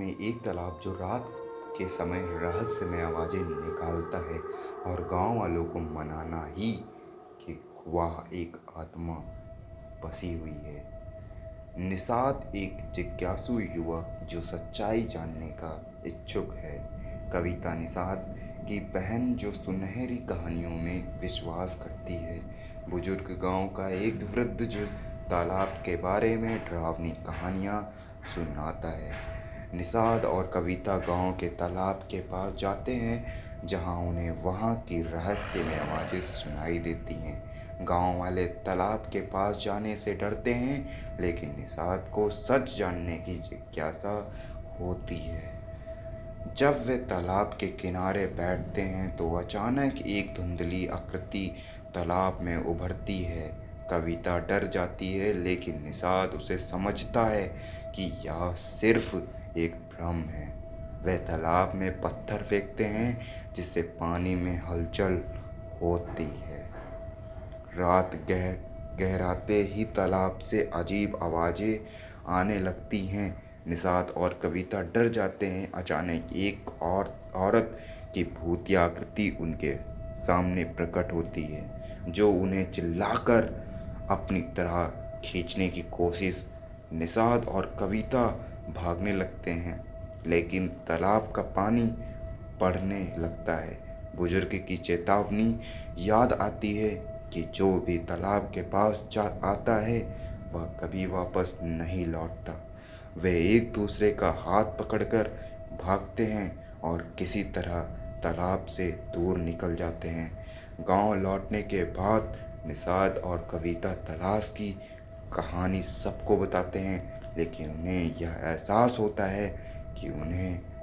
में एक तालाब जो रात के समय रहस्यमय आवाज़ें निकालता है और गांव वालों को मनाना ही कि वह एक आत्मा बसी हुई है। निषाद एक जिज्ञासु युवक जो सच्चाई जानने का इच्छुक है। कविता निषाद की बहन जो सुनहरी कहानियों में विश्वास करती है। बुजुर्ग गांव का एक वृद्ध जो तालाब के बारे में डरावनी कहानियां सुनाता है। निषाद और कविता गांव के तालाब के पास जाते हैं जहां उन्हें वहां की रहस्यमय आवाज़ें सुनाई देती हैं। गांव वाले तालाब के पास जाने से डरते हैं, लेकिन निषाद को सच जानने की जिज्ञासा होती है। जब वे तालाब के किनारे बैठते हैं तो अचानक एक धुंधली आकृति तालाब में उभरती है। कविता डर जाती है, लेकिन निषाद उसे समझता है कि यह सिर्फ एक भ्रम है। वे तालाब में पत्थर फेंकते हैं, जिससे पानी में हलचल होती है। रात गहराते ही तालाब से अजीब आवाज़ें आने लगती हैं। निषाद और कविता डर जाते हैं। अचानक एक और औरत की भूतिया आकृति उनके सामने प्रकट होती है, जो उन्हें चिल्लाकर अपनी तरह खींचने की कोशिश। निषाद और कविता भागने लगते हैं, लेकिन तालाब का पानी बढ़ने लगता है। बुजुर्ग की चेतावनी याद आती है कि जो भी तालाब के पास जा आता है वह कभी वापस नहीं लौटता। वे एक दूसरे का हाथ पकड़कर भागते हैं और किसी तरह तालाब से दूर निकल जाते हैं। गांव लौटने के बाद निषाद और कविता तलाश की कहानी सबको बताते हैं, लेकिन उन्हें यह एहसास होता है कि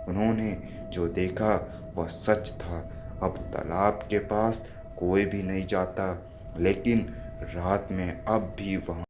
उन्होंने जो देखा वह सच था। अब तालाब के पास कोई भी नहीं जाता, लेकिन रात में अब भी वहाँ